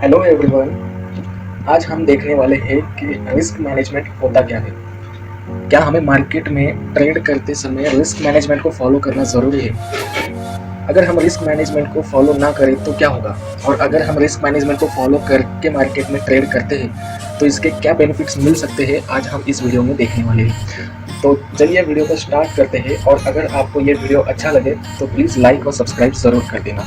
Hello everyone. आज हम देखने वाले हैं कि रिस्क मैनेजमेंट होता क्या है। क्या हमें मार्केट में ट्रेड करते समय रिस्क मैनेजमेंट को फॉलो करना ज़रूरी है? अगर हम रिस्क मैनेजमेंट को फॉलो ना करें तो क्या होगा, और अगर हम रिस्क मैनेजमेंट को फॉलो करके मार्केट में ट्रेड करते हैं तो इसके क्या बेनिफिट्स मिल सकते हैं, आज हम इस वीडियो में देखने वाले हैं। तो चलिए वीडियो को स्टार्ट करते हैं, और अगर आपको ये वीडियो अच्छा लगे तो प्लीज़ लाइक और सब्सक्राइब ज़रूर कर देना।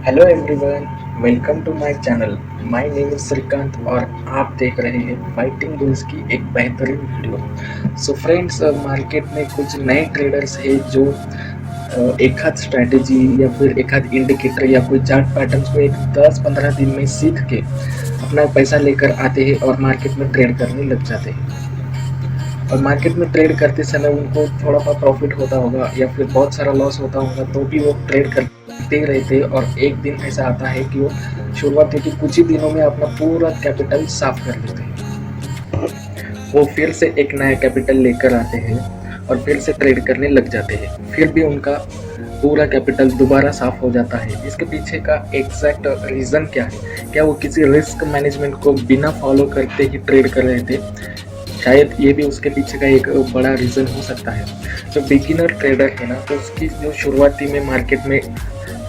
Hello everyone, welcome to my channel. My name is Shrikant और आप देख रहे हैं फाइटिंग बुल्स की एक बेहतरीन वीडियो। सो फ्रेंड्स, मार्केट में कुछ नए ट्रेडर्स हैं जो एक आध स्ट्रैटेजी या फिर एक आध इंडिकेटर या कोई चार्ट पैटर्न्स को एक 10-15 दिन में सीख के अपना पैसा लेकर आते हैं और मार्केट में ट्रेड करने लग जाते हैं। और मार्केट में ट्रेड करते समय उनको थोड़ा बहुत प्रॉफिट होता होगा या फिर बहुत सारा लॉस होता होगा, तो भी वो ट्रेड करते रहते। और एक दिन ऐसा आता है कि वो शुरुआत के कुछ ही दिनों में अपना पूरा कैपिटल साफ कर लेते हैं। वो फिर से एक नया कैपिटल लेकर आते हैं और फिर से ट्रेड करने लग जाते हैं। फिर भी उनका पूरा कैपिटल दोबारा साफ हो जाता है। इसके पीछे का एग्जैक्ट रीज़न क्या है? क्या वो किसी रिस्क मैनेजमेंट को बिना फॉलो करते ही ट्रेड कर रहे थे? शायद ये भी उसके पीछे का एक बड़ा रीज़न हो सकता है। जो बिगिनर ट्रेडर है ना, तो उसकी जो शुरुआती में मार्केट में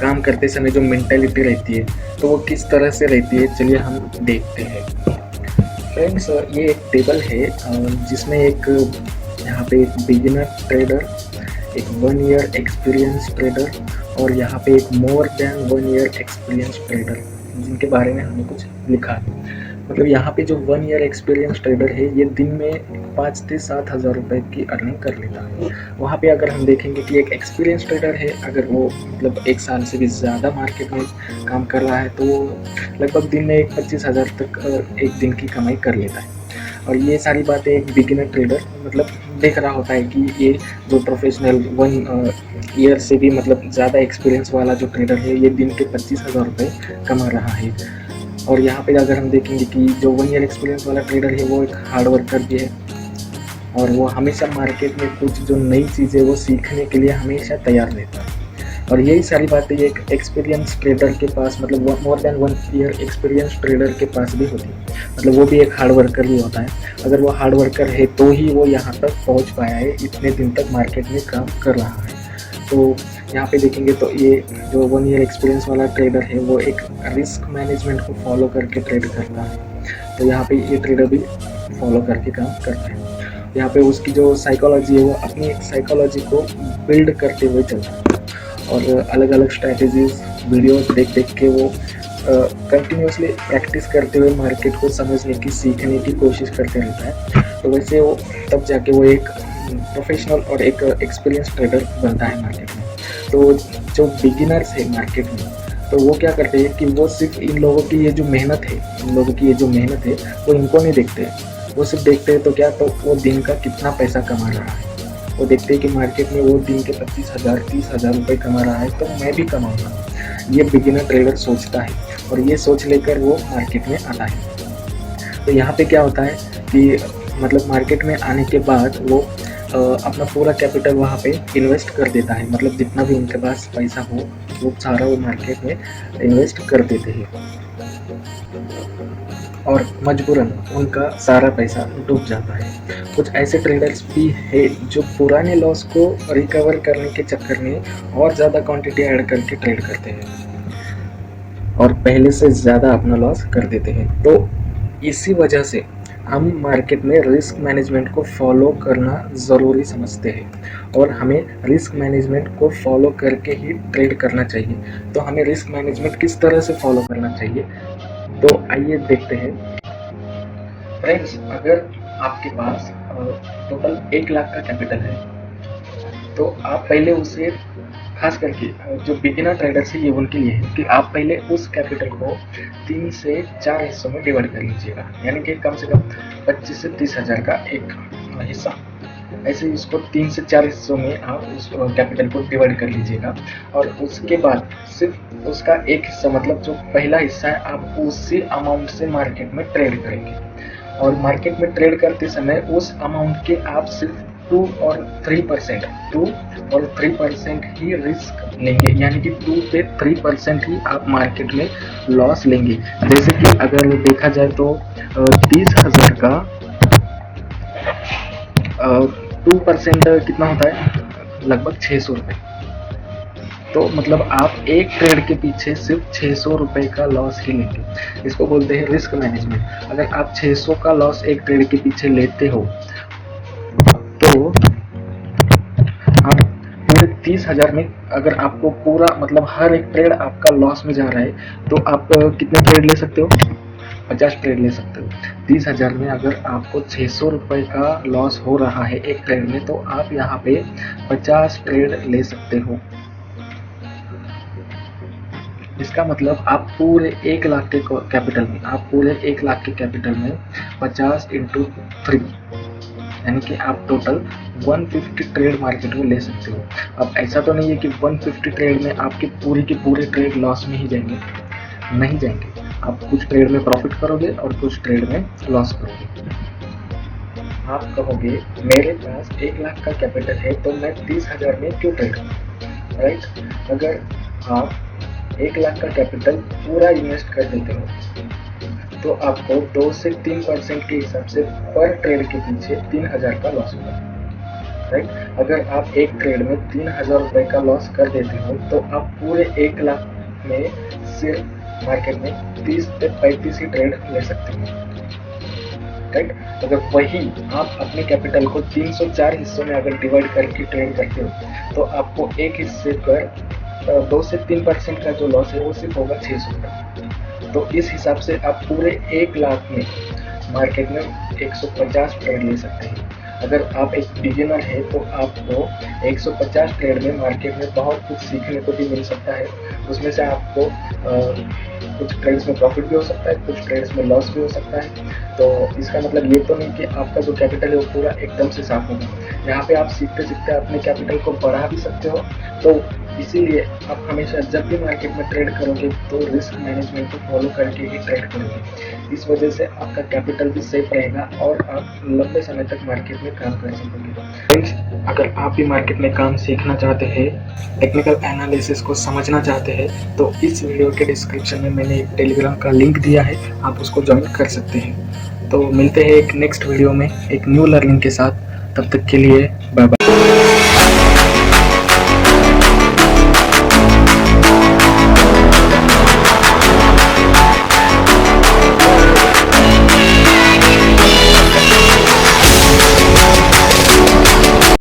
काम करते समय जो मेंटालिटी रहती है, तो वो किस तरह से रहती है, चलिए हम देखते हैं। फ्रेंड्स, ये एक टेबल है जिसमें एक यहाँ पे एक बिगिनर ट्रेडर, एक 1 ईयर एक्सपीरियंस ट्रेडर और यहाँ पे एक more than 1 year experience trader, जिनके बारे में हमने कुछ लिखा है। मतलब यहाँ पे जो 1 ईयर एक्सपीरियंस ट्रेडर है, ये दिन में 5 से 7 हज़ार रुपये की अर्निंग कर लेता है। वहाँ पे अगर हम देखेंगे कि एक एक्सपीरियंस ट्रेडर है, अगर वो मतलब 1 साल से भी ज़्यादा मार्केट में काम कर रहा है, तो वो लगभग दिन में 25,000 तक एक दिन की कमाई कर लेता है। और ये सारी बातें एक बिगिनर ट्रेडर मतलब देख रहा होता है कि ये जो प्रोफेशनल 1 ईयर से भी मतलब ज़्यादा एक्सपीरियंस वाला जो ट्रेडर है, ये दिन के 25,000 रुपये कमा रहा है। और यहाँ पे अगर हम देखेंगे कि जो 1 ईयर एक्सपीरियंस वाला ट्रेडर है, वो एक हार्ड वर्कर भी है और वो हमेशा मार्केट में कुछ जो नई चीज़ें वो सीखने के लिए हमेशा तैयार रहता है। और यही सारी बातें एक एक्सपीरियंस ट्रेडर के पास मतलब more than 1 year experience trader के पास भी होती है। मतलब वो भी एक हार्ड वर्कर ही होता है। अगर वो हार्ड वर्कर है तो ही वो यहाँ तक पहुँच पाया है, इतने दिन तक मार्केट में काम कर रहा है। तो यहाँ पे देखेंगे तो ये जो 1 ईयर एक्सपीरियंस वाला ट्रेडर है, वो एक रिस्क मैनेजमेंट को फॉलो करके ट्रेड करता है। तो यहाँ पे ये ट्रेडर भी फॉलो करके काम करता है। यहाँ पे उसकी जो साइकोलॉजी है, वो अपनी साइकोलॉजी को बिल्ड करते हुए चलता है और अलग अलग स्ट्रैटेजीज वीडियोस देख देख के वो कंटिन्यूसली प्रैक्टिस करते हुए मार्केट को समझने की, सीखने की कोशिश करते रहता है। तो वैसे वो तब जाके वो एक प्रोफेशनल और एक एक्सपीरियंस ट्रेडर बनता है मार्केट में। तो जो बिगिनर्स है मार्केट में, तो वो क्या करते हैं कि वो सिर्फ इन लोगों की ये जो मेहनत है, वो इनको नहीं देखते हैं। वो सिर्फ देखते हैं तो क्या, तो वो दिन का कितना पैसा कमा रहा है। वो देखते हैं कि मार्केट में वो दिन के 25,000 30,000 रुपये कमा रहा है, तो मैं भी कमाऊँगा। ये बिगिनर ट्रेडर सोचता है और ये सोच लेकर वो मार्केट में आता है। तो यहाँ पे क्या होता है कि मतलब मार्केट में आने के बाद वो अपना पूरा कैपिटल वहाँ पे इन्वेस्ट कर देता है। मतलब जितना भी उनके पास पैसा हो, वो सारा वो मार्केट में इन्वेस्ट कर देते हैं और मजबूरन उनका सारा पैसा डूब जाता है। कुछ ऐसे ट्रेडर्स भी है जो पुराने लॉस को रिकवर करने के चक्कर में और ज़्यादा क्वांटिटी ऐड करके ट्रेड करते हैं और पहले से ज़्यादा अपना लॉस कर देते हैं। तो इसी वजह से हम मार्केट में रिस्क मैनेजमेंट को फॉलो करना ज़रूरी समझते हैं और हमें रिस्क मैनेजमेंट को फॉलो करके ही ट्रेड करना चाहिए। तो हमें रिस्क मैनेजमेंट किस तरह से फॉलो करना चाहिए, तो आइए देखते हैं। फ्रेंड्स, अगर आपके पास टोटल 1 लाख का कैपिटल है, तो आप पहले उसे, खास करके जो बिगिनर ट्रेडर्स है, ये उनके लिए है कि आप पहले उस कैपिटल को 3 से 4 हिस्सों में डिवाइड कर लीजिएगा। यानी कि कम से कम 25 से 30 हज़ार का एक हिस्सा। ऐसे इसको 3 से 4 हिस्सों में आप उस कैपिटल को डिवाइड कर लीजिएगा और उसके बाद सिर्फ उसका एक हिस्सा, मतलब जो पहला हिस्सा है, आप उसी अमाउंट से मार्केट में ट्रेड करेंगे। और मार्केट में ट्रेड करते समय उस अमाउंट के आप सिर्फ 2 और 3% ही रिस्क लेंगे, यानी कि 2 पे 3% ही आप मार्केट में लॉस लेंगे। जैसे कि अगर देखा जाए तो 30,000 का 2% कितना होता है, लगभग 600 रुपये। तो मतलब आप एक ट्रेड के पीछे सिर्फ 600 रुपये का लॉस ही लेंगे। इसको बोलते हैं रिस्क मैनेजमेंट। अगर आप 600 का लॉस एक ट्रेड के पीछे लेते हो तो आप पूरे 30,000 में, अगर आपको पूरा मतलब हर एक ट्रेड आपका लॉस में जा रहा है तो आप कितने ट्रेड ले सकते हो? 50 ट्रेड ले सकते हो। 30,000 में अगर आपको 600 रुपये का लॉस हो रहा है एक ट्रेड में, तो आप यहाँ पे 50 ट्रेड ले सकते हो। इसका मतलब आप पूरे 1 लाख के कैपिटल में, 50 इंटू 3, यानी कि आप टोटल 150 ट्रेड मार्केट में ले सकते हो। अब ऐसा तो नहीं है कि 150 ट्रेड में आपके पूरे के पूरे ट्रेड लॉस में ही जाएंगे, नहीं जाएंगे। आप कुछ ट्रेड में प्रॉफिट करोगे और कुछ ट्रेड में लॉस करोगे। आप कहोगे मेरे पास 1 लाख का कैपिटल है तो मैं 30,000 में क्यों ट्रेड करूँ, राइट? अगर आप 1 लाख का कैपिटल पूरा इन्वेस्ट कर देते हो तो आपको 2 से 3% के हिसाब से पर ट्रेड के पीछे 3,000 का लॉस होगा, राइट? अगर आप एक ट्रेड में 3,000 रुपये का लॉस कर देते हो तो आप पूरे 1 लाख में सिर्फ मार्केट में 30 से 35 ही ट्रेड ले सकते हो, राइट? अगर वही आप अपने कैपिटल को 304 हिस्सों में अगर डिवाइड करके ट्रेड करते हो तो आपको एक हिस्से पर 2 से 3% का जो लॉस है वो सिर्फ होगा 600 का। तो इस हिसाब से आप पूरे 1 लाख में मार्केट में 150 ट्रेड ले सकते हैं। अगर आप एक बिगिनर है तो आपको 150 ट्रेड में मार्केट में बहुत कुछ सीखने को भी मिल सकता है। उसमें से आपको कुछ ट्रेड्स में प्रॉफिट भी हो सकता है, कुछ ट्रेड्स में लॉस भी हो सकता है। तो इसका मतलब ये तो नहीं कि आपका जो कैपिटल है वो पूरा एकदम से साफ होगा। यहाँ पे आप सीखते सीखते अपने कैपिटल को बढ़ा भी सकते हो। तो इसीलिए आप हमेशा जब भी मार्केट में ट्रेड करोगे तो रिस्क मैनेजमेंट को फॉलो करके ही ट्रेड करोगे। इस वजह से आपका कैपिटल भी सेफ रहेगा और आप लंबे समय तक मार्केट में काम कर सकोगे। फ्रेंड्स, अगर आप भी मार्केट में काम सीखना चाहते हैं, टेक्निकल एनालिसिस को समझना चाहते हैं, तो इस वीडियो के डिस्क्रिप्शन में मैंने एक टेलीग्राम का लिंक दिया है, आप उसको ज्वाइन कर सकते हैं। तो मिलते हैं एक नेक्स्ट वीडियो में एक न्यू लर्निंग के साथ। तब तक के लिए बाय बाय।